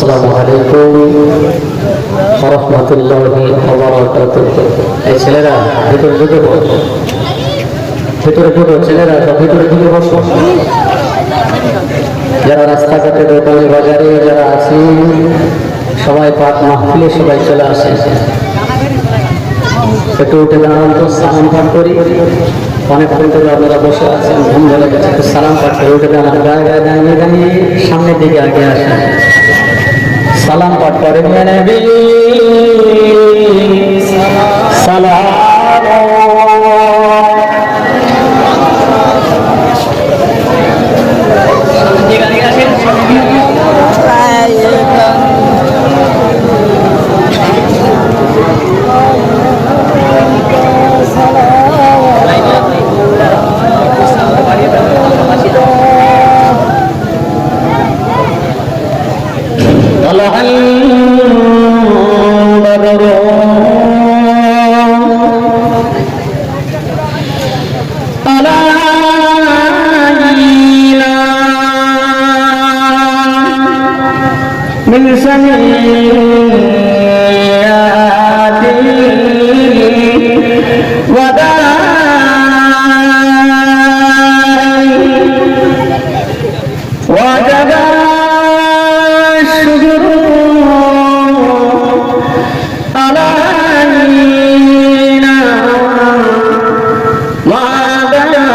আসসালামু আলাইকুম ওয়া রাহমাতুল্লাহি ওয়া বারাকাতুহু। এই ছেলেরা ভিতরে ঢুকে বসো, ভিতরে ঢুকো ছেলেরা, সব ভিতরে ঢুকে বসো। যারা রাস্তাঘাটে দোকানে বাজারে যারা আছি সবাই পাক মাহফিলে সবাই চলে আসে। একটু উঠে দাঁড়ান তো, সালাম পাঠ করি। অনেকক্ষণ ধরে আপনারা বসে আছেন, ঘুম ধরে গেছে, একটু সালাম পাঠ করে উঠে দাঁড়ান। গায়ে গায়ে দাঁড়িয়ে দাঁড়িয়ে সামনের দিকে আগে আসেন, সালাম পাঠ করেন। সালাম من سيئات وداعي وجب الشكر علينا ما بدا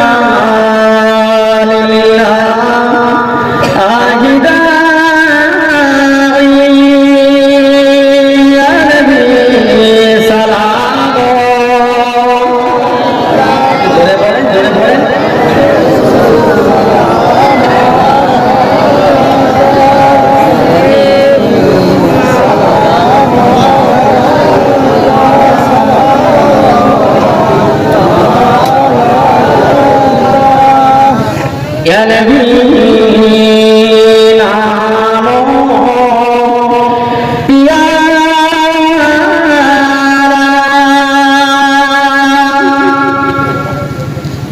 لله عاجدا يا نبينا يا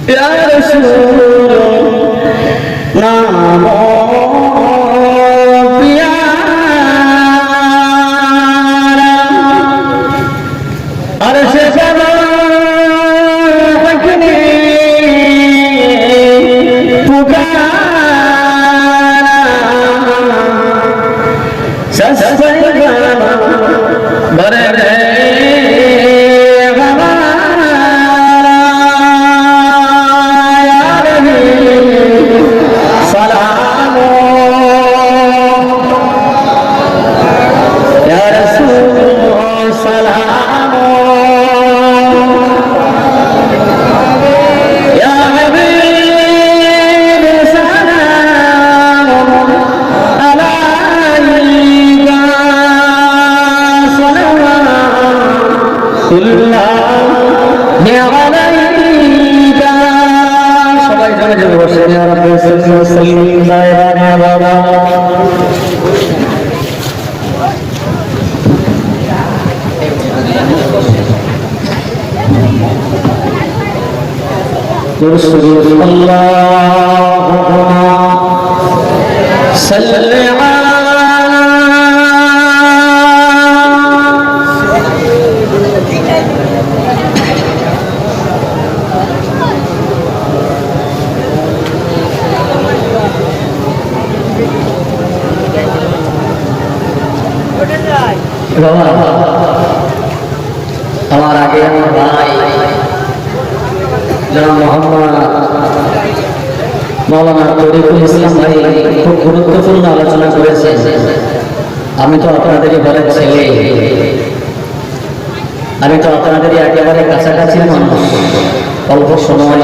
يا رسول نام সবাই জনে জনে বসে বাবা আমার আগে আমার ভাই যারা মোহাম্মদ মৌলানা তরিকুল ইসলাম ভাই খুব গুরুত্বপূর্ণ আলোচনা করেছে। আমি তো আপনাদেরই ঘরের ছেলে, আমি তো আপনাদেরই একেবারে কাছাকাছি মানুষ। অল্প সময়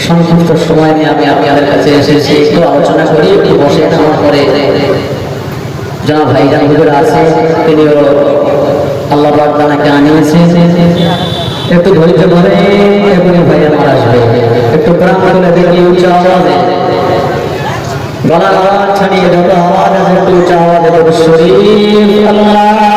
সংক্ষিপ্ত সময় নিয়ে আমি আপনাদের কাছে এসেছি, একটু আলোচনা করি, একটু বসে আমার পরে যা ভাইজান হুজুর আছে তিনিও আল্লাহ পাক তাকে আনিয়েছে। একটু ধৈর্য ধরে এখনই ভাই আমার আসবে, একটু প্রাণ করে দেখি উচ্চ আওয়াজে, গলার আওয়াজ ছাড়িয়ে যত আওয়াজ আছে একটু উচ্চ আওয়াজে শরীফ আল্লাহ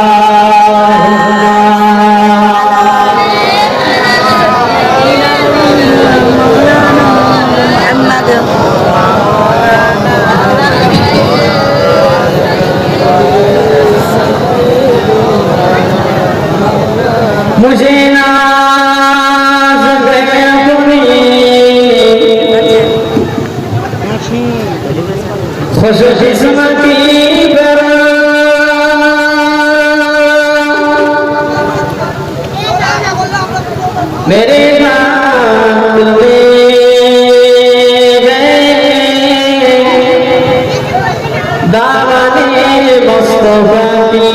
किस्मती मेरे नाम दामने मुस्तफा की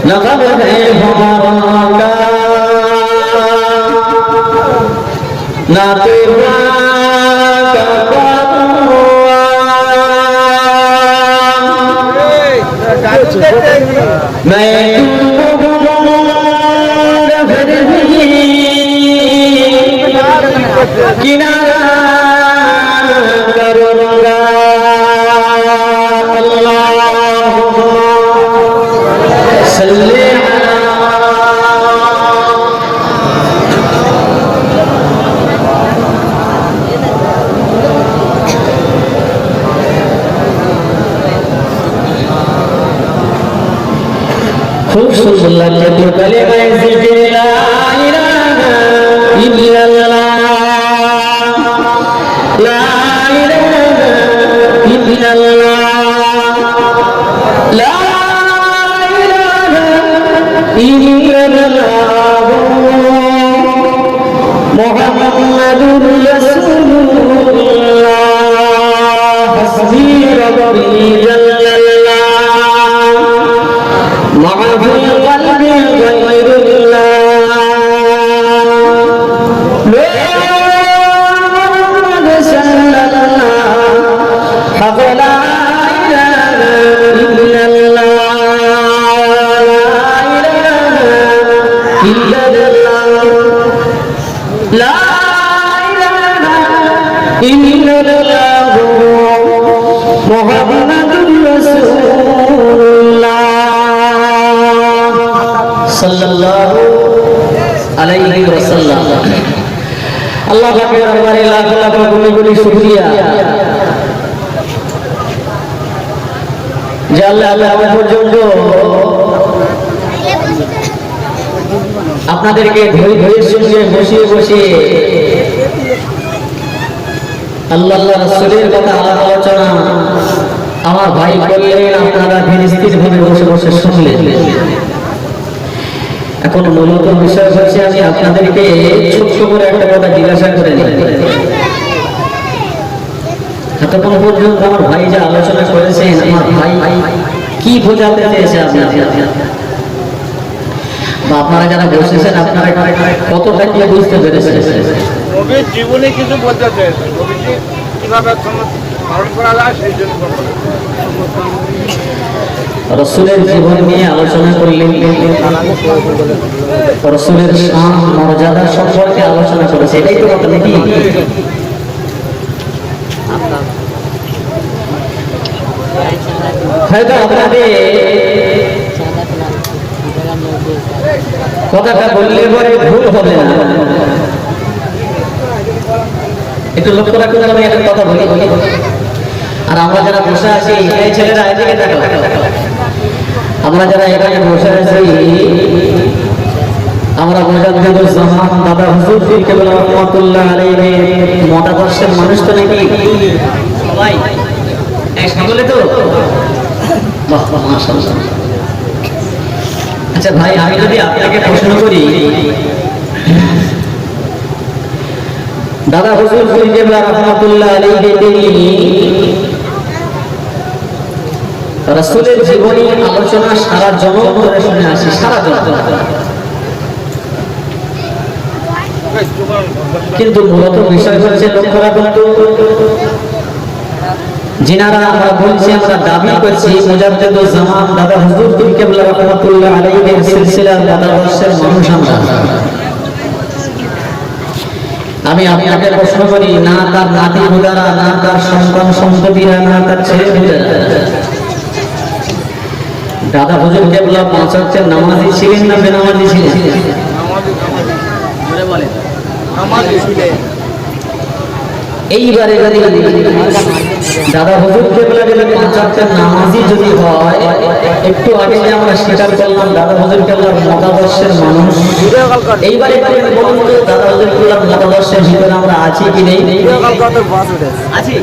लक़ब है हमारा का ना तेरा मैं किनारा करूंगा सल्ले खूब सुंदर लगते तो कलेमा जिक्र ला इलाहा इल्लल्लाह ला इलाहा इल्लल्लाह ला इलाहा इल्लल्लाह मुहम्मदुर रसूलुल्लाह हस्बी रब्बी जल्लल्लाह माफ़ी क़ल्बी ग़ैरुल्लाह मुहम्मद सल्लल्लाह हक़ ला इलाहा इल्लल्लाह ला इलाहा इल्लल्लाह मुहम्मदुर रसूलुल्लाह सल्लल्लाहु अलैहि वसल्लम। अल्लाह के दरबारे लाख लाख गुनी शुक्रिया যে আল্লাহ আমার পর্যন্ত আপনাদেরকে ধরে ধরে শুনিয়ে বসিয়ে বসিয়ে আল্লাহ রাসূলের কথা আলোচনা আমার ভাই বললেন, আপনারা ধীরে স্থির ভাবে বসে বসে শুনলেন। এখন মূলত বিষয় হচ্ছে আমি আপনাদেরকে ছোট্ট করে একটা কথা জিজ্ঞাসা করে নিই। এতক্ষণ পর্যন্ত আমার ভাই যে আলোচনা করেছেন, আমার ভাই কি বোঝাতে চেয়েছে বা আপনারা যারা বসেছেন আপনারা কতটা কি বুঝতে পেরেছেন? নবীর জীবনে কিছু বলতে চেয়েছেন, নবীজি কিভাবে পালন করা যায় সেই জন্য রাসূলের জীবন নিয়ে আলোচনা করলেন, রাসূলের শান মর্যাদা সম্পর্কে আলোচনা করেছে। এটাই তো কথা নাকি? হয়তো আপনাদের কথাটা বললে পরে ভুল হবে না, একটু লক্ষ্য রাখুন। আমি একটা কথা বলি, আর আমরা যারা বসে আছি এই ছেলেরা এদিকে দেখো, আমরা যারা এখানে বসে আছি আমরা মুজাদ্দিদুল জামান দাদা হুজুর পীর কেবলা রাহমাতুল্লাহ আলাইহি মতাদর্শের মানুষ তো নাকি সবাই? এক সকলে তো? বাহ বাহ, মাশাআল্লাহ। আচ্ছা ভাই, আমি যদি আপনাকে প্রশ্ন করি, দাদা হুজুর পীর কেবলা রাহমাতুল্লাহ আলাইহি তিনি রাসূলের জীবনী আলোচনা সারা জনম ধরে শুনে আসি, সারা জনম। কিন্তু মূলত বিষয় হচ্ছে লক্ষ্য রাখুন, যিনারা আমরা বলছি, আমরা দাবি করছি মুজাদ্দিদুল জামান দাদা হুজুর পীর কেবলা রাহমাতুল্লাহ আলাইহির সিলসিলার মতাদর্শের মানুষ আমরা। আমি আপনাকে প্রশ্ন করি, না তার নাতি হুদারা, না তার সন্তান সন্ততিরা, না তার ছেলে হুদারা, দাদা হুজুর কেবলা পাঁচ ওয়াক্তের নামাজি ছিলেন না বেনামাজি ছিলেন? এইবারে দাদা হুজুর কেবলা যদি 5 ওয়াক্তের নামাজি যদি হয়, একটু আগে যে আমরা স্বীকার করলাম দাদা হুজুর কেবলার মতাদর্শের মানুষ, এইবারে বলুন তো দাদা হুজুর কেবলার মতাদর্শের ভিতরে আমরা আছি কি নেই? আছি।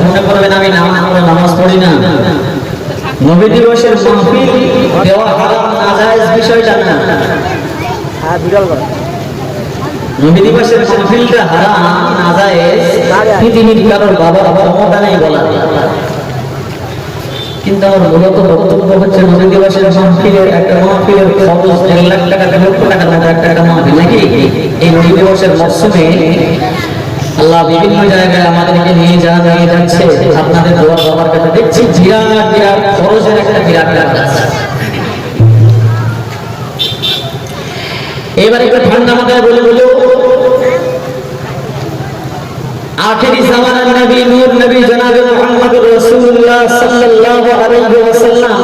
মনে করবেন আমি নামাজ পড়ি না, নবী দিবসের মাহফিল দেওয়া হারাম নাজায়েজ বিষয়টা না, নবী দিবসের মাহফিলটা হারাম নাজায়েজ পৃথিবীর কারোর বাবার ক্ষমতা নেই বলা। কিন্তু আমার মূলত বক্তব্য হচ্ছে নবী দিবসের মাহফিলের একটা মাহফিলের খরচ 1 লাখ টাকা 2 লক্ষ টাকার মতো একটা মাহফিল নাকি? এই নবী দিবসের মৌসুমে আল্লাহ বিভিন্ন জায়গায় আমাদেরকে নিয়ে যাচ্ছে, আপনাদের দোয়া বাবার কাছে দেখছি বিরাট খরচের একটা বিরাট কাজ। এবার একটু ঠান্ডা মাথায় বলে আখেরি জামানার নবী নূর নবী জনাবে মুহাম্মদুর রাসূলুল্লাহ সাল্লাল্লাহু আলাইহি ওয়াসাল্লাম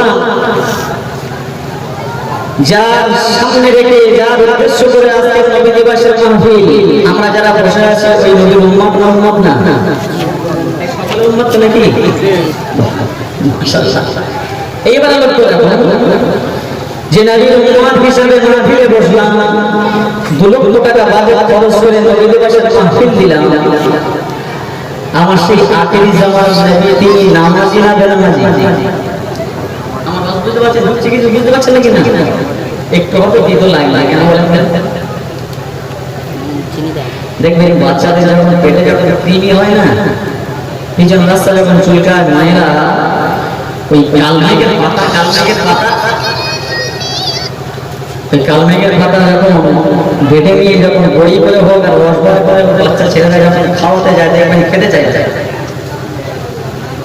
যার সামনে রেখে যার উদ্দেশ্য করে আজকে নবী দিবসের মাহফিল, আমরা যারা বসে আছি ওই নবীর উম্মত না সকলের উম্মত তো নাকি? মাশাআল্লাহ। এইবার লক্ষ্য রাখুন যে নবীর উম্মত হিসেবে মাহফিলে বসলাম, 2 লক্ষ টাকা বাজেট খরচ করে নবী দিবসের মাহফিল দিলাম, আমার সেই আখেরি জামানার নবী তিনি নামাজি না বেনামাজি? আমার বুঝতে পারছেন, হচ্ছে কিছু বুঝতে পারছেন নাকি না? একটু হবে দিতে লাগবে কেন বলেন? দেখবেন বাচ্চাদের যখন পেটে যখন কৃমি হয় না, পিছন রাস্তা যখন চুলকায় মায়েরা ওই কালমেঘের পাতা যখন বেটে নিয়ে যখন বড়ি করে হোক আর রস করে বাচ্চা ছেলেরা যখন খাওয়াতে যায় দেখবেন খেতে চায়,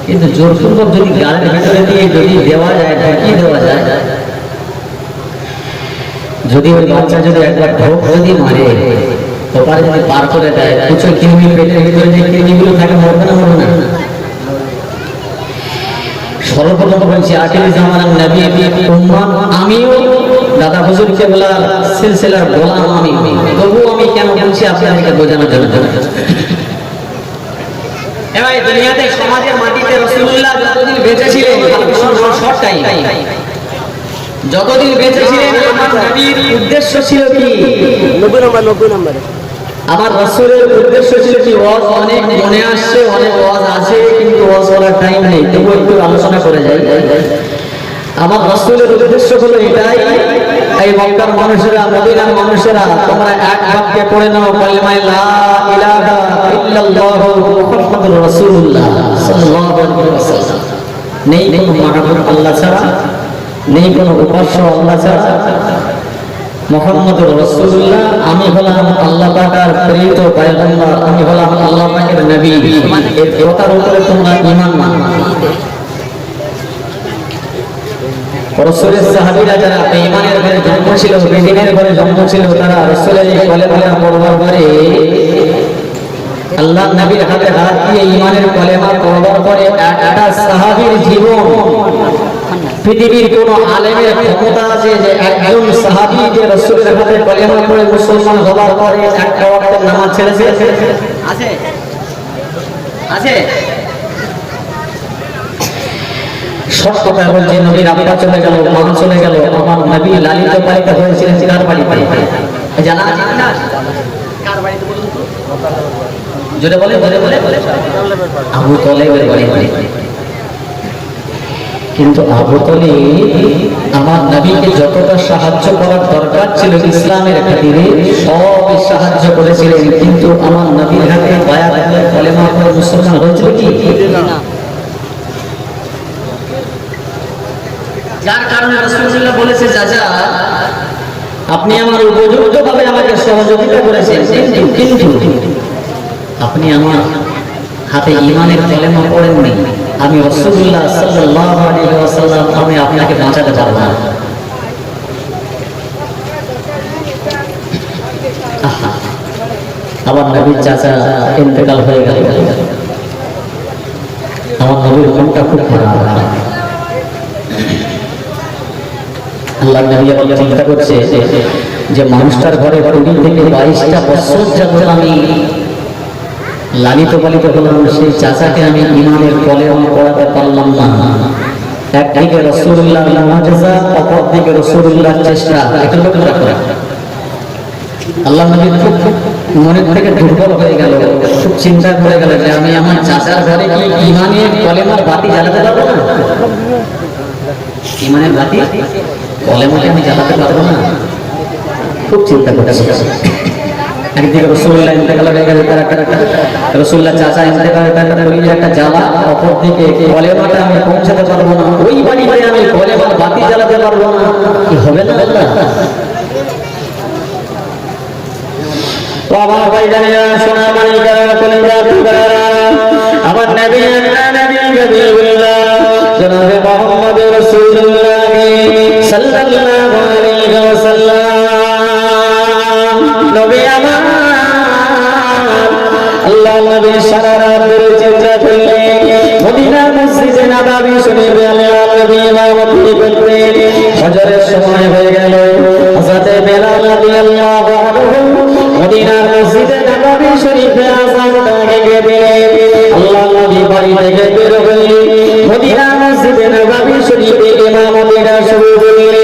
কিন্তু জোরপূর্বক যদি গালের ভিতরে দিয়ে যদি দেওয়া যায়, ঢুকিয়ে দেওয়া যায়, যদি ওই বাচ্চা যদি একবার ঢোক যদি মারে ওপারে যদি পার করে দেয়, প্রচুর কৃমি পেটের ভিতরে যে কৃমিগুলো থাকে মরবে না? সর্বপ্রথম বলছি আখেরি জামানার নবী উম্মত আমিও দাদা হুজুর কেবলার সিলসিলার গোলাম আমি, তবু আমি কেন বলছি আপনাদেরকে বোঝানোর জন্য। এবার দুনিয়াতে সমাজের মাটিতে রাসূলুল্লাহ যতদিন বেঁচে ছিলেন, যতদিন বেঁচে ছিলেন আমার নবীর উদ্দেশ্য ছিল কি? 90 নম্বরে আমার রাসূলের উদ্দেশ্য ছিল কি? ওয়াজ অনেক মনে আসছে, অনেক ওয়াজ আছে, কিন্তু ওয়াজ করার টাইম নেই, তবু একটু আলোচনা করে যাই। আমার রাসূলের উদ্দেশ্য হলো এটাই, এই মক্কার মানুষেরা, মদিনার মানুষেরা, তোমরা এক বাক্যে পড়ে নাও কালিমা লা ইলাহা ইল্লাল্লাহু মুহাম্মাদুর রাসূলুল্লাহ সাল্লাল্লাহু আলাইহি ওয়াসাল্লাম। নেই কোনো মাহবুব আল্লাহ ছাড়া, নেই কোনো উপাস্য আল্লাহ ছাড়া, মুহাম্মাদুর রাসূলুল্লাহ, আমি হলাম আল্লাহ পাকের প্রেরিত পয়গম্বর, আমি হলাম আল্লাহ পাকের নবী। এই কথার উপরে তোমরা ঈমান আনো। রাসূলের সাহাবীরা যারা ঈমানের ঘরে জন্ম ছিল, বিদিনের ঘরে জন্ম ছিল, তারা রাসূলের এই কলেমা পড়বার পরে, আল্লাহর নবীর হাতে হাত দিয়ে ঈমানের কলেমা পড়বার পরে একটা সাহাবীর জীবন, পৃথিবীর কোন আলেমের ক্ষমতা আছে যে একজন সাহাবী যে রাসূলের হাতে কলেমা পড়ে মুসলমান হবার পরে একটা ওয়াক্তের নামাজ ছেড়েছে? আছে? আছে? সব কথা বলছে, নবীর আব্বা চলে গেল, মা চলে গেল, আমার নবী লালিত পালিত হয়েছিলেন কার বাড়িতে? জানা আছে না? কার বাড়িতে বলুন তো? জোরে বলে আবু তালেবের বাড়িতে। কিন্তু আবু তালেব আমার নবীকে যতটা সাহায্য করার দরকার ছিল ইসলামের খাতিরে সব সাহায্য করেছিলেন, কিন্তু আমার নবীর হাতে বায়াত হয়ে কলেমা পড়ে মুসলমান হয়েছিল কি? যার কারণে রাসূলুল্লাহ বলেছে, চাচা আপনি আমার উপযুক্তভাবে আমাকে সহযোগিতা করেছেন, কিন্তু আপনি আমার হাতে ঈমানের কলেমা পড়েননি, আমি রাসূলুল্লাহ সাল্লাল্লাহু আলাইহি ওয়াসাল্লাম আমি আপনাকে বাঁচাতে পারব না। আমার নবীর চাচা ইন্তেকাল হয়ে গেল, আমার নবীর মনটা খুব খারাপ। আল্লাহ নবী আবার চিন্তা করছে যে মানুষটার ঘরে 20 থেকে 22টা বছর যাবত আমি লালিত পালিত হলাম, সেই চাচাকে আমি ইমানের কলেমা পড়াতে পারলাম না। একদিকে রাসূলুল্লাহ মুআজিজা, অপর দিকে রাসূলুল্লাহর চেষ্টা, এটা লক্ষ্য রাখা। আল্লাহ নবী খুব মনের থেকে দুর্বল হয়ে গেল, খুব চিন্তা করে গেল যে আমি আমার চাচার ঘরে কি ইমানের কলেমার বাতি জ্বালাতে পারবো না? ইমানের বাতি কলেমাকে আমি জ্বালাতে পারবো না, খুব চিন্তা করতেছে। একদিকে রাসূলুল্লাহ ইন্তেকাল হয়ে গেছে, তার একটা রাসূলুল্লাহ চাচা ইন্তেকাল হয়ে তার শরীরে একটা জ্বালা, অপর দিকে কলেমাটা আমি পৌঁছাতে পারবো না, ওই বাড়িতে আমি কলেমার বাতি জ্বালাতে পারবো না, কি হবে না আল্লাহ? তো আমার ভাই জানেরা, সোনা মানিকারা, কলিজা টুকরারা, আমার নবী হাবিবুল্লাহ জনাবে মুহাম্মদ রাসূলুল্লাহ সাল্লাল্লাহু আলাইহি ওয়াসাল্লাম, নবী আমার আল্লাহ নবী সারা রাত ধরে চিন্তা করলেন, মদিনার মসজিদে নববী শরীফে আল্লাহ নবী ইমামতি করতেন। ফজরের সময় হয়ে গেল, হযরত বেলাল রাদিয়াল্লাহু আনহু মদিনার মসজিদে নববী শরীফে আযানটা দিয়ে দিলেন। আল্লাহ নবী বাড়ি থেকে বের হয়ে মদিনার মসজিদে নববী শরীফে ইমামতিটা শুরু করলেন।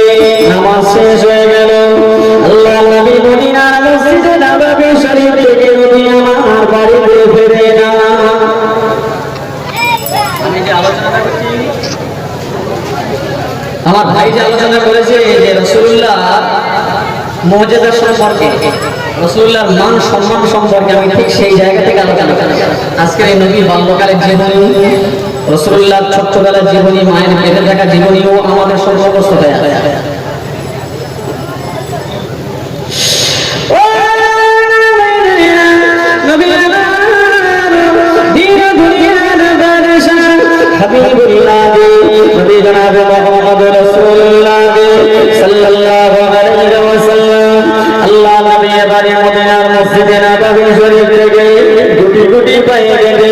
নামাজ শেষ হয়ে গেল, আল্লাহ নবী মদিনার মসজিদে নববী শরীফ থেকে নবী আমার বাড়িতে ফিরে না। আমি যে আলোচনা করছি, আমার ভাই যে আলোচনা করেছে যে রাসূলুল্লাহ মুআজিজা সম্পর্কে, রাসূলুল্লাহর মান সম্মান সম্পর্কে, আমি ঠিক সেই জায়গা থেকে আলোচনা করছি। আজকের এই নবীর বাল্যকালের জীবনী, রাসূলুল্লাহর ছোট্টবেলার জীবনী, মায়ের পেটে থাকা জীবনীও আমাদের সর্বগ্রস্ত হয়ে আছে। হাবিবুল্লাহ নবী জনাবে মুহাম্মদ রাসূলুল্লাহ সাল্লাল্লাহু আলাইহি ওয়াসাল্লাম, আল্লাহ নবী এবারে মদিনার মসজিদে নববী শরীফ থেকে গুটি গুটি পায়ে হেঁটে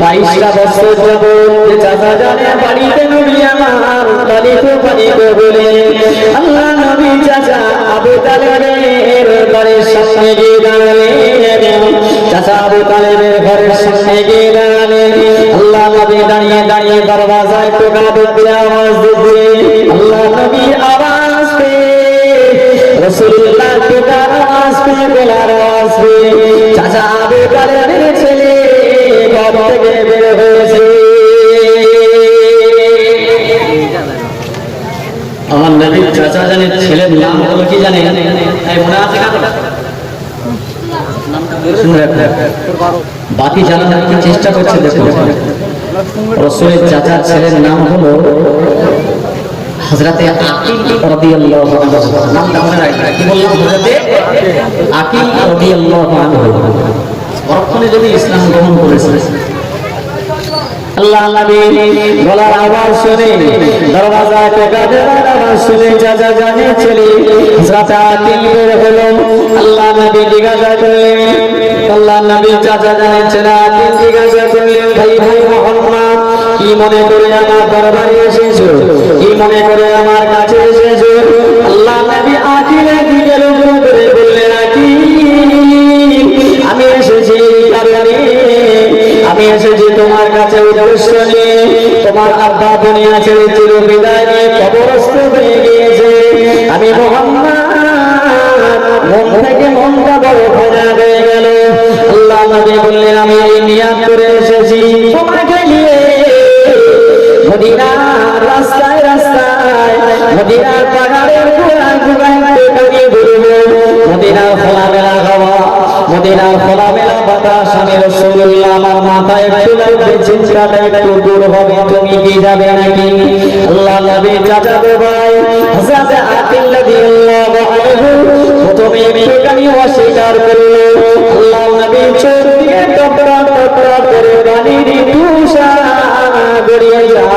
22টা বছর যাবত চাচা জানের বাড়িতে নবী আমার লালিত পালিত বলে আল্লাহ নবী চাচা আবু তালেবের ঘরের সামনে গিয়ে দাঁড়ালেন। চাচা আবু তালেবের ঘরের সামনে গিয়ে দাঁড়ালেন। আল্লাহ নবী দাঁড়িয়ে দাঁড়িয়ে দরওয়াজায় টোকা দিতে আওয়াজ দিচ্ছে। আল্লাহ নবী আওয়াজ পেয়ে, রাসূলুল্লাহ টোকার আওয়াজ পেয়ে, গলার আওয়াজ পেয়ে চাচা আবু তালেবের ছেলে ঘর থেকে বের হয়েছে। আমার নবীর চাচা জানের ছেলের নাম হলো কি জানেন? মনে আছে না? বাতি জ্বালানোর কি চেষ্টা করছে দেখুন। রাসূলের চাচার ছেলের নাম হলো হযরতে আকিল রাদিয়াল্লাহু আনহু। নামটা মনে রাখবেন। কি বললাম? হযরতে আকিল রাদিয়াল্লাহু আনহু। বর্তমানে যদি ইসলাম গ্রহণ করেছে, আল্লাহ নবী গলার আওয়াজ শুনে, দরওয়াজায় টোকা দেওয়ার আওয়াজ শুনে চাচা জানের ছেলে হযরত আকিল বের হলো। আল্লাহ নবী জিজ্ঞাসা করলেন, আল্লাহ নবী চাচা জানের ছেলে আকিল জিজ্ঞাসা করলেন, ভাই মুহাম্মদ, কি মনে করে আমার দরবারে এসেছো? কি মনে করে আমার কাছে এসেছো? আল্লাহ নবী আকিলের দিকে লক্ষ্য করে বললেন, আকিল, আমি এসেছি কারণে, আমি এসেছি তোমার কাছে উদ্দেশ্য নিয়ে। তোমার আব্বা দুনিয়া ছেড়ে চির বিদায় নিয়ে কবরস্থ হয়ে গিয়েছে। আমি মুহাম্মদ মন থেকে মনটা বড় ভাঙা হয়ে গেল। আল্লাহ নবী বললেন, আমি এই নিয়াত করে এসেছি তোমাকে নিয়ে মদিনার রাস্তায় রাস্তায়, মদিনার পাহাড়ের গোড়ায় গোড়ায় টোকারিয়ে ঘুরবো। মদিনার খোলামেলা হাওয়া, মদিনার খোলামেলা বাতাস, আমি রাসূলুল্লাহ আমার মাথায় একটু লাগবে, চিন্তাটা একটু দূর হবে, তুমি কি যাবে নাকি? আল্লাহ নবী চাচাতো ভাই হযরত আকিল রাদিয়াল্লাহু আনহু প্রথমে একটুখানি অস্বীকার করলো। আল্লাহ নবী চোখ দিয়ে টপরা টপরা করে পানির তুষার গড়িয়ে যায়।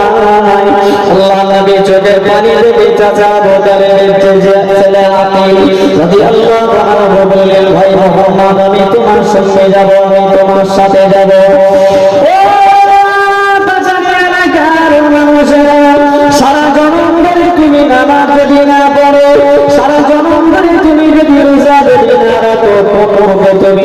আল্লাহ নবী চোখের পানি দেখে চাচা আবু তালেবের ছেলে আকিল রাদিয়াল্লাহু আনহু বললেন, ভাই মুহাম্মদ, আমি তোমার সঙ্গে যাব, আমি তোমার সাথে যাব। সারা জনম ধরে তুমি নামাজ যদি না পড়ো, সারা জনম ধরে তুমি যদি রোজা যদি না রাখো, তুমি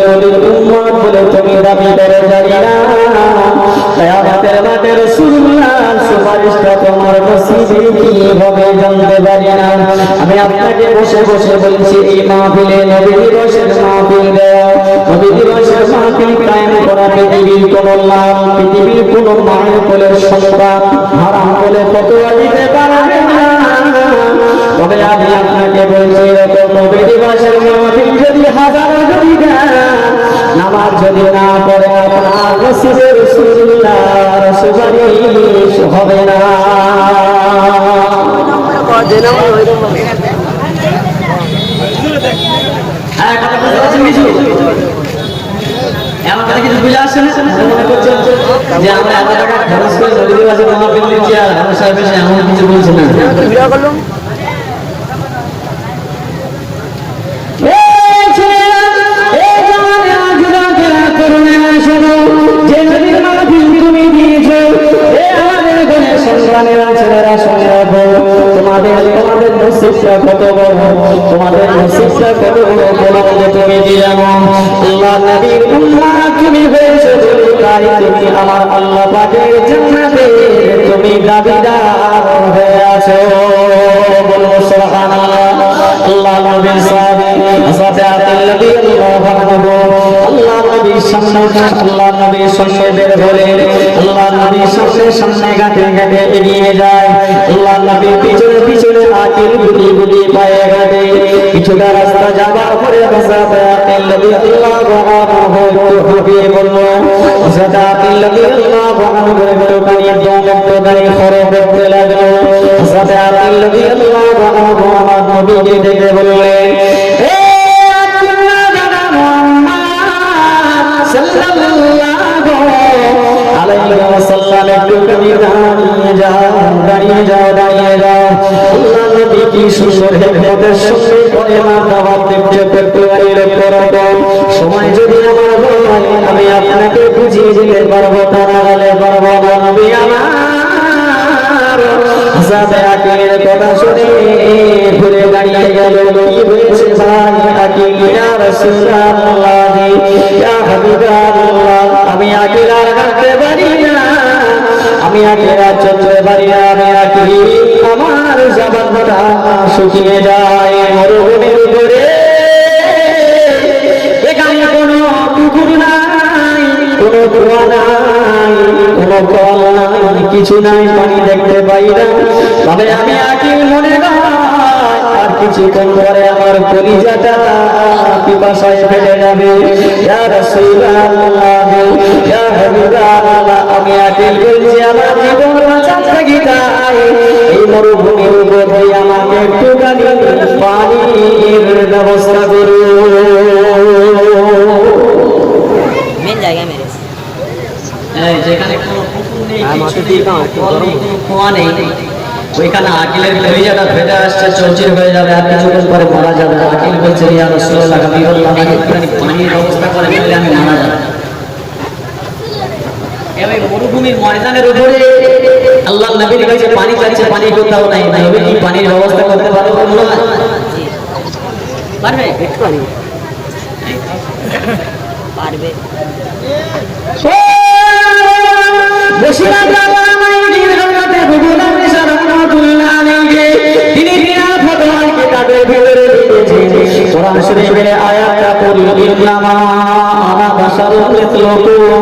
মাহফিলে নবী দিবসের মাহফিল দেওয়া, নবী দিবসের মাহফিল কায়েম করা পৃথিবীর কোন লাভ, পৃথিবীর কোন মায়ের কোলের সন্তান হারাম বলে ফতোয়া দিতে পারবে না। তবে আমি আপনাকে বলছি এরকম নবী দিবসের মাহফিল যদি হাজার যদি দেন, নামাজ যদি না পড়ে আপনার নসিবে রাসূলুল্লাহর সুপারিশ হবে না। হ্যাঁ, কথা বুঝতে পারছেন কিছু? আমার কথা কিছু বুঝে আসছে না? মনে করছেন যে আমরা এত টাকা খরচ করে নবী দিবসের মাহফিল দিচ্ছি আর আমার সাহেব এসে এমন কিছু বলছে না। তোমাদের নসিবটা কত বড়, তোমাদের নসিবটা কত বড় বলো তুমি কি জানো? আল্লাহ নবীর উম্মত তুমি হয়েছো, তাই তুমি আমার আল্লাহ পাকের জান্নাতে তুমি দাবিদার হয়ে আছো। বলো সুবহানাল্লাহ। আল্লাহ নবী আল্লাহ নবীর সামনে আল্লাহ নবীর সামনে বের হলে আল্লাহ নবীর সামনে গাঁটে গাঁটে এগিয়ে যায়। আল্লাহ নবীর পিছনে পিছনে আকিল গুলি গুলি পায়ে গাঁটে কিছুটা রাস্তা যাবার পরে আকিল নবী আল্লাহ বললো আকিল নবী আল্লাহ একটুখানি খরচ করতে লাগলো। আকিল নবী আল্লাহ নবীকে দেখে বললেন, দাঁড়িয়ে যাও। আল্লাহ নবী কি সুন্দর হেকমতের সঙ্গে কলেমার দাওয়াত দিতে পারবেন। সময় যদি আমার হয় আমি আপনাকে বুঝিয়ে দিতে পারবো, তা না হলে পারবো না। নবী আমার আকিলের কথা শুনে ঘুরে দাঁড়িয়ে গেল। কি হয়েছে ভাই আকিল? ইয়া রাসূলুল্লাহ, ইয়া হাবিবাল্লাহ, আমি আকিল আর হাঁটতে পারি না, আমি আকিল আর চলতে পারি না, আমি আকিল আমার জবানটা শুকিয়ে যায় মরুভূমির উপরে। এখানে কোনো পুকুর নাই, কোনো কুয়া নাই, কোনো কল নাই, কিছু নাই, পানি দেখতে পাই না। তবে আমি আকিল মনে হয় আর কিছুক্ষণ পরে আমার কলিজাটা পিপাসায় ফেলে যাবে। ইয়া রাসূলুল্লাহ, ইয়া হাবিবাল্লাহ, আমি আকিল বলছি আমার জীবন বাঁচাতে গিয়ে এই মরুভূমির উপর দিয়ে আমাকে একটুখানি পানির ব্যবস্থা করুন। যেখানে কোনো পুকুর নেই, কুয়া নেই, ওইখানে আকিলের কলিজাটা ফেটে আসছে, চৌচির হয়ে যাবে, আর কিছুক্ষণ পরে মারা যাবে। আকিল বলছে, ইয়া রাসূলুল্লাহ, আমাকে একটুখানি পানির ব্যবস্থা করে দিলে আমি মারা যাবো। এবার মরুভূমির ময়দানের উপরে আল্লাহ নবীর কাছে পানি চাইছে, পানি কোথাও নাই। নবী কি পানির ব্যবস্থা করতে পারবে? বললো না পারবে, পারবে। তিনি কিতাবের ভিতরে লিখেছেন, কোরআন শরীফের আয়াতটা পড়ি, ইন্নামা আনা বাশারুন মিথলুকুম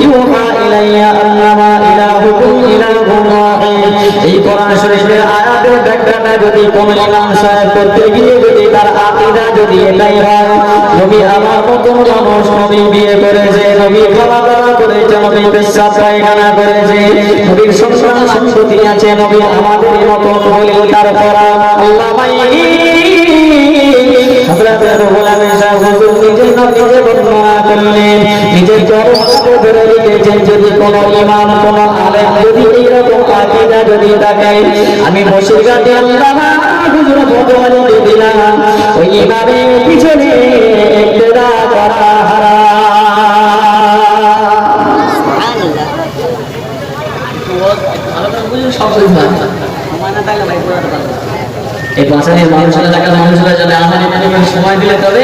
ইউহা ইলাইয়া আন্নামা ইলাহুকুম ইলাহুন ওয়াহিদ। এই কোরআন শরীফের আয়াতের ব্যাখ্যাটা যদি কোন ইমাম সাহেব করতে গিয়ে যদি তার আকীদা যদি এটাই হয়, নবী আমার মতো মানুষ, নবী বিয়ে করেছে, নবী খাওয়া দাওয়া করেছে, নবী পেশাব পায়খানা করেছে, নবীর সন্তান সন্ততি আছে, নবী আমাদের মতো বলে তারপর আল্লাহ নিজের চরমভাবে ধরে লিখেছেন, যদি কোন ইমাম কোন আলেম যদি এইরকম আকীদা যদি থাকে, আমি বসিরঘাটে আল্লাহ হুজুর ভগবান দিলাম ওই ইমামের পিছনে ইক্তেদা করা এই বাসানের মানুষের এলাকার মানুষেরা যারা আমাদের সময় দিলে তবে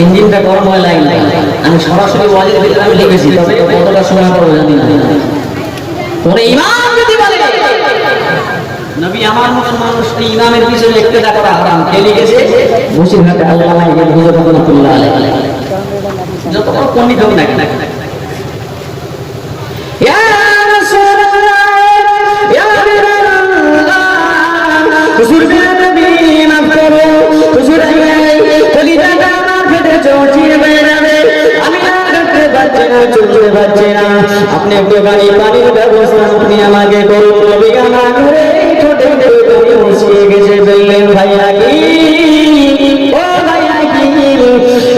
ইঞ্জিনটা গরম হয়ে লাইন লাগে। আমি সরাসরি ওয়াজের ভিতরে আমি লিখেছি, তবে কতটা সময় পাবো জানি না। কোন ইমাম যদি বলে নবী আমার মতো মানুষ ইমামের পিছনে ইক্তেদা করা হারাম। কে লিখেছে? মুসলিমহাট আল্লামা ইবনে হুজর রাহমাতুল্লাহ আলাইহি। যত বড় পণ্ডিত হোক না কেন, ইয়া রাসূলুল্লাহ ইয়া হাবিবাল্লাহ, হুজুর নবী মাফ করো, হুজুর কলিজাটা আমার ফেটে চৌচির বেরাবে, আমি আর করতে পারছি না, চলতে পারছি না, আপনি একটু পানির ব্যবস্থা আপনি আমাকে করুন। নবী আমার করে ছোটে পানি মুছিয়ে গেছে, বললেন ভাইয়া কি, ও ভাইয়া কি,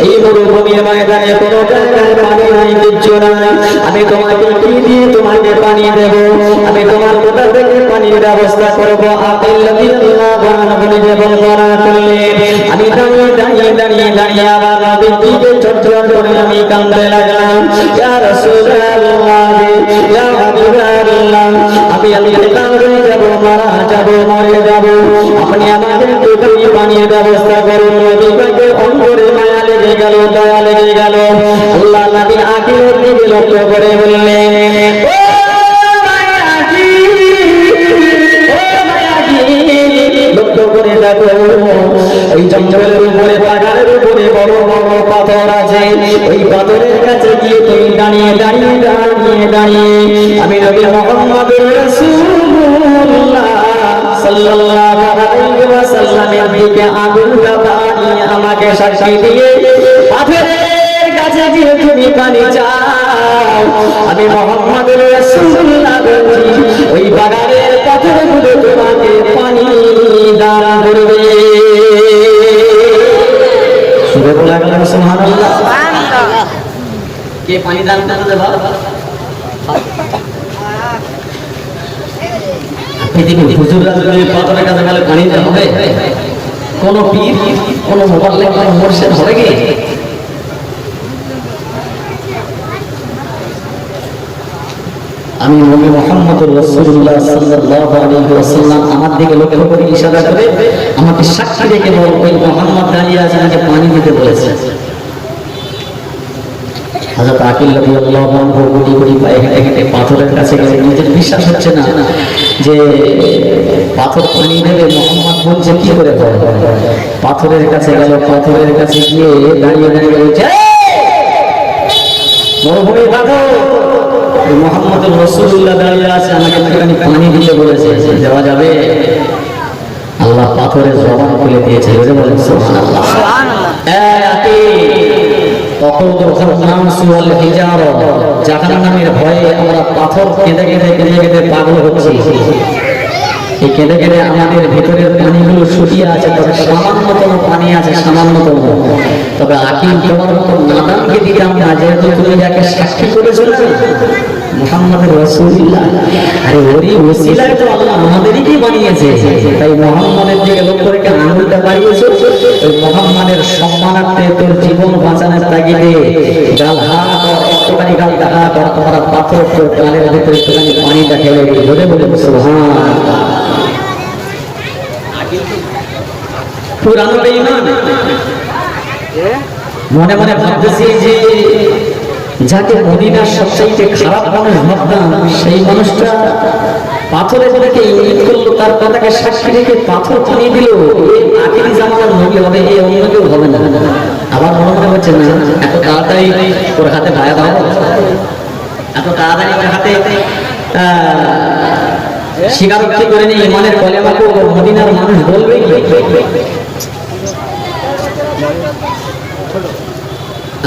এই মরুভূমির ময়দানে কোনো জায়গায় পানি নাই, কিচ্ছু নাই, আমি তোমাকে কি দিয়ে তোমাকে পানি দেব, আমি তোমার কোথা থেকে পানির ব্যবস্থা করবো। আকিল রাদিয়াল্লাহু আনহু বলে বর্ণনা করলেন, আমি দাঁড়িয়ে দাঁড়িয়ে দাঁড়িয়ে দাঁড়িয়ে আবার নবীর দিকে চটচট করে আমি কাঁদতে লাগলাম, ইয়া রাসূলুল্লাহ ইয়া হাবিবাল্লাহ, আমি ইন্তেকাল হয়ে যাব, মারা যাব, মরে যাব, আপনি আমাকে একটু পানির ব্যবস্থা করুন। নবী পাকের অন্তরে মায়া লেগে গেল, দয়া লেগে গেল। আল্লাহ নবী আকিলের দিকে লক্ষ্য করে বললেন, ও মায়া কি, ও মায়া কি, লক্ষ্য করে দেখো ওই জঙ্গলের উপরে, পাহাড়ের উপরে বড় বড় পাথর আছে, ওই পাথরের কাছে গিয়ে তুমি দাঁড়িয়ে দাঁড়িয়ে দাঁড়িয়ে দাঁড়িয়ে আমি নবী মুহাম্মদুর রাসূলুল্লাহ সাল্লাল্লাহু আলাইহি ওয়াসাল্লামের দিকে আঙুলটা বাড়িয়ে আমাকে সাক্ষী দিয়ে পাথরের কাছে গিয়ে তুমি পানি চাও, আমি মুহাম্মদুর রাসূলুল্লাহ বলছি ওই বাগানের পাথরগুলো তোমাকে পানি দান করবে। সুরে বলা গেল সুবহানাল্লাহ। কে পানি দান করতে বাবা? পৃথিবীর হুজুররা যদি পাথরের কাছে গেলে পানি দেওয়া হবে, কোন পীর, কোন মোবাল্লিগ, কোন মুর্শিদ হবে কি? আমি নবী মুহাম্মদুর রাসূলুল্লাহ সাল্লাল্লাহু আলাইহি ওয়াসাল্লাম আমার দিকে লক্ষ্য করে ইশারা করে আমাকে সাক্ষী রেখে বল, ওই মুহাম্মদ দাঁড়িয়ে আছে, আমাকে পানি দিতে বলেছে। হযরত আকিল রাদিয়াল্লাহু আনহু গুটি গুটি পায়ে হেঁটে হেঁটে পাথরের কাছে গেলে নিজের বিশ্বাস হচ্ছে না যে পাথর পানি দেবে, মুহাম্মদ বলছে কি করে হয়। পাথরের কাছে গেল, পাথরের কাছে গিয়ে দাঁড়িয়ে দাঁড়িয়ে বলছে, মরুভূমি পাথর, মুহাম্মদুর রাসূলুল্লাহ দাঁড়িয়ে আছে, আমাকে একটুখানি পানি দিতে বলেছে, দেওয়া যাবে? আল্লাহ পাথরের জবান খুলে দিয়েছে, বলেন সুবহানাল্লাহ। জাহান্নামের ভয়ে আমরা পাথর কেঁদে কেঁদে কেঁদে কেঁদে পাগল হচ্ছি। এই কেঁদে কেঁদে আমাদের ভিতরের পানিগুলো শুকিয়ে আছে, তবে সামান্যতম পানি আছে, সামান্যতম। তবে আকিল তোমার মতো নাদানকে দিতাম না, যেহেতু তুমি যাকে সাক্ষী করেছিল মুহাম্মদুর রাসূলুল্লাহ, আরে ওরই ওসিলায় তো আল্লাহ আমাদেরকে বানিয়েছে, তাই মুহাম্মাদের দিকে লক্ষ্য রেখে আঙুলটা বাড়িয়েছে। ওই মুহাম্মাদের সম্মানার্থে তোর জীবন বাঁচানোর তাগিদে গাল হা কর, একটুখানি গালটা হা কর, তোমরা পাথর তোর গালের ভেতরে একটুখানি পানিটা ঢেলে দিই, বলে বলে সুবহানাল্লাহ। পুরানো বেঈমান মনে মনে ভাবতেছি যে যাকে মদিনার সবচাইতে খারাপ মানুষ ভাবতাম, সেই মানুষটা পাথরের দিকে ইঙ্গিত করলো, তার কথাকে সাক্ষী রেখে পাথর পানি দিল। আখিরি জামানার নবী হবে, এ অন্য কেউ হবে না। আবার মনে মনে হচ্ছে না, এত তাড়াতাড়ি ওর হাতে ভায়া দাও, এত তাড়াতাড়ি ওর হাতে স্বীকারোক্তি করে নিয়ে ইমানের কলেমাকে মদিনার মানুষ বলবে কি?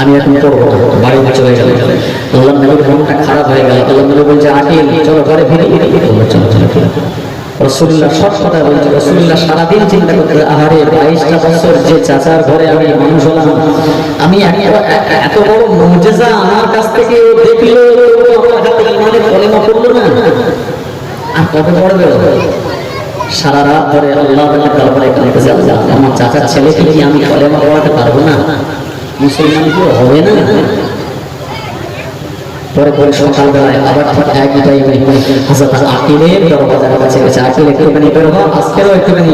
আমি এখন করবো, বাড়িতে চলে গেল। আল্লাহ নবীর মনটা খারাপ হয়ে গেল। আল্লাহ নবী বলছে, আকিল চলো ঘরে ফিরে। চলো চলো চলো। রাসূলুল্লাহ সব কথা বলছে। রাসূলুল্লাহ সারাদিন চিন্তা করতে, আহারে 22টা বছর যে চাচার ঘরে আমি মানুষ হলাম, আমি এত বড় মুজিজা আমার কাছ থেকে দেখলো, আমার হাতে ইমানের কলেমা পড়লো না, আর কত পড়বে? সারা রাত ধরে আল্লাহর দরবারে কাঁদতেছে, আমার চাচার ছেলেকে কি আমি কলেমা পড়াতে পারবো না? মুসলমান কি হবে না? পরে পরে সকালবেলায় আবার ঠিক একই টাইমে হযরত আকিলের দরবাজার কাছে গেছে। আকিল একটুখানি বের হও, আজকেরও একটুখানি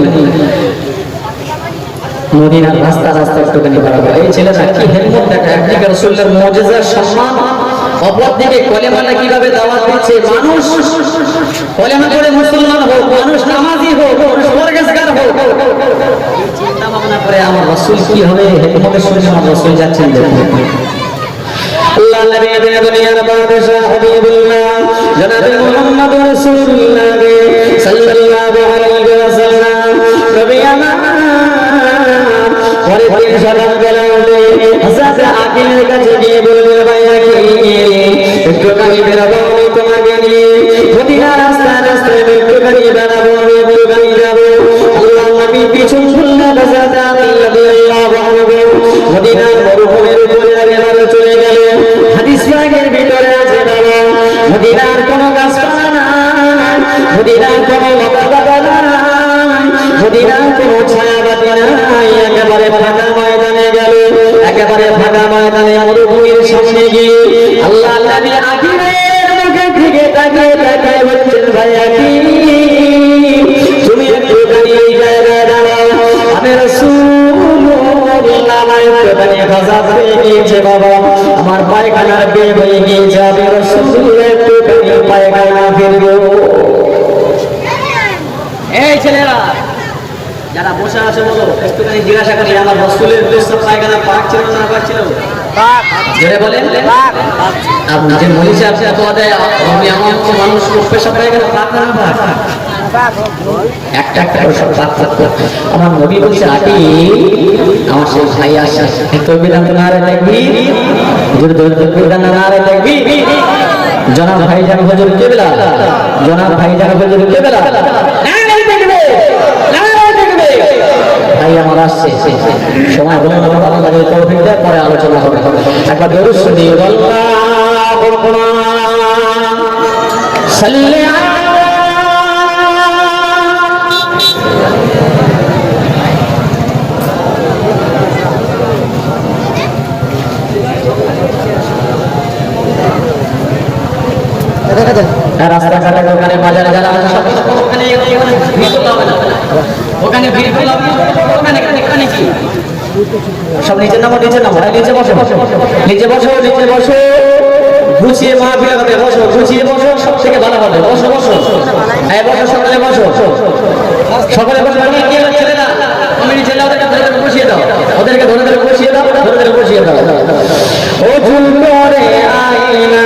মদিনার রাস্তা রাস্তা একটুখানি বাড়াবো। এই ছেলেটা কি হিম্মত দেখা, একদিকে রাসূলের মুজিজার সম্মান, অপরদিকে কলেমাটা কিভাবে দাওয়াত দিচ্ছে, মানুষ কলেমা করে মুসলমান হোক, মানুষ নামাজি হোক, মানুষ পরহেজগার হোক, এই চিন্তা ভাবনা করে আমার রাসূল কি হবে, হিকমতের সঙ্গে আমার রাসূল যাচ্ছেন। দেখুন আল্লাহ নবী দুনিয়ার বাদশা হাবিবুল্লাহ জনাব মুহাম্মদ রাসূলুল্লাহ সাল্লাল্লাহু আলাইহি ওয়াসাল্লাম নবী আমার পরে দিন সকাল বেলা উঠে হযরত আকিলের কাছে গিয়ে বললেন, ভাই আকিল একটু গাড়ি বেরাবো আমি তোমাকে নিয়ে, মদিনা রাস্তায় রাস্তায় একটু গাড়ি বেরাবো, আমি একটু গাড়ি যাবো। আল্লাহ নবী পিছন শুনলেন, হযরত আকিল রাদিয়াল্লাহু আনহু মদিনার মরুভূমির উপরে একেবারে চলে গেলেন। হাদিস পাকের ভিতরে আছে বাবা, মদিনার কোনো গাছপালা নাই, মদিনার কোনো লতাপাতা নাই, মদিনার কোনো ছায়াবাতি নাই, একেবারে ফাঁকা ময়দানে গেল। একেবারে ফাঁকা ময়দানে মরুভূমির সামনে গিয়ে আল্লাহ নবী আকিলের মুখের দিকে তাকিয়ে তাকিয়ে বলছেন, ভাই আকিল তুমি একটু দাঁড়িয়ে এই জায়গায় দাঁড়াও, আমি রাসূলুল্লাহ একটুখানি খাজা হয়ে গিয়েছে বাবা, আমার পায়খানার বের হয়ে গিয়েছে, আমি রাসূল একটুখানি পায়খানা ফিরবো। এই ছেলেরা যারা বসে আছে বলো, একটুখানি জিজ্ঞাসা করি আমার রাসূলের পেশাব পায়খানা পাক ছিল না পাক ছিল? জোরে বলেন। আপনি যে মলিছে আপনি এত আদায়, আমি এমন মানুষ পেশাব পায়খানা পাক না পাক? একটা একটা করে সব পাক পাক। আমার নবী বলছে, আকি আমার সেই ভাই আসে তকবীর নারে তাকবীর, জোরে জোরে তকবীর নারে তাকবীর। জনাব ভাইজান হুজুর কিবলা, জনাব ভাইজান হুজুর কিবলা, নারে তাকবীর, নারে তাকবীর। ভাই আমার আসছে, সময় হলো না, আমাদের তৌফিক দেয়, পরে আলোচনা হবে। একবার দরুদ শরীফ আল্লাহুম্মা সাল্লি আলা রাস্তাঘাটে ওখানে বাজারে যারা আছে সব ওখানে ভিড় করতে হবে না, ওখানে ভিড় করতে হবে ওখানে এখানে কি সব নিচে নামো, নিচে নামো, নিচে বসো, নিচে বসো, নিচে বসো, গুছিয়ে মাহফিল হবে, বসো, গুছিয়ে বসো, সব থেকে ভালো হবে, বসো বসো, হ্যাঁ বসো, সকলে বসো, সকলে বসো। কি ছেলে না আমি ছেলে ওদেরকে ধরে ধরে বসিয়ে দাও, ওদেরকে ধরে ধরে বসিয়ে দাও, ধরে ধরে বসিয়ে দাও। ও ফুল করে আয়না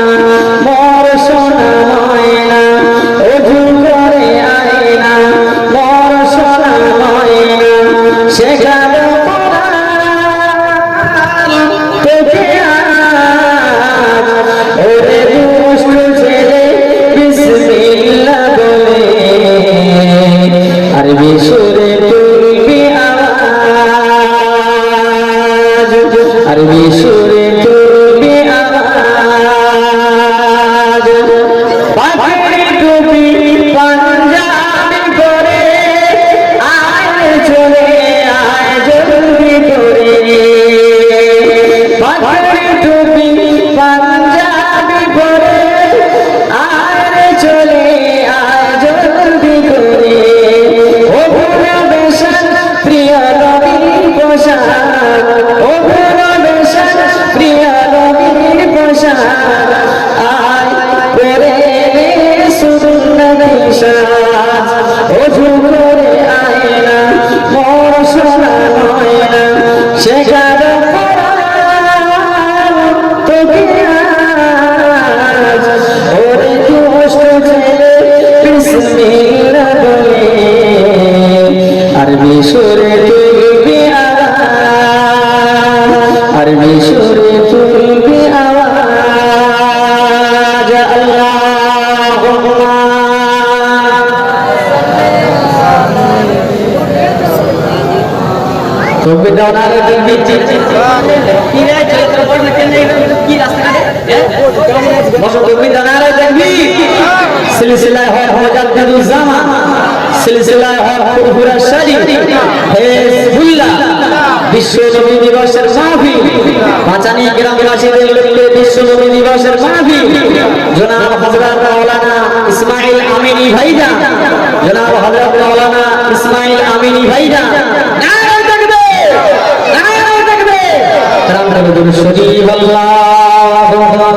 মোর সোনা ময়না, ও ফুল করে আয়না মোর সোনা ময়না, শেখাবো তোকে ওরে দুষ্ট ছেলে বিসমিল্লাহ বলে, আর বিশুরে তুলবি আওয়াজ, আর বিশুরে তুলবি আওয়াজ, পাখির টুপি পাঞ্জাবি করে আয় চলে আয় জলদি করে, পাখির টুপি পাঞ্জাবি করে আয় চলে আয় জলদি করে, ও ভোলা বেশান প্রিয় নবীর পোশাক, ও ভোলা বেশান প্রিয় নবীর পোশাক, আয় করে রে সুন্নতি সাজ, ও ঝুঁকরে আয়না মোর সোনা ময়না, শেখাবো তোকে আজ, ওরে দুষ্ট ছেলে বিসমিল্লাহ বলে, আর বিশুরে তুলবি আওয়াজ, আর বিশুরে তুলবি আওয়াজ। আল্লাহুম্মা তকবীর দাও না, তকবীর কি রে চরিত্র পড় না কেন কি রাস্তাঘাটে বসো, তকবীর দাও না তকবীর। সিলসিলায়ে হক মুজাদ্দিদুজ জামান, সিলসিলায়ে হক ফুরফুরা শরীফ হিজবুল্লাহ বিশ্ব নবী দিবসের মাহফিল, পাঁচানী গ্রামবাসীদের লক্ষ্যে বিশ্ব নবী দিবসের মাহফিল, জনাব হযরত মাওলানা ইসমাইল আমিনী ভাইজান, জনাব হযরত মাওলানা ইসমাইল আমিনী ভাইজান, নারে তাকবীর, নারে তাকবীর, তারা দরুদ শরীফ আল্লাহুম্মা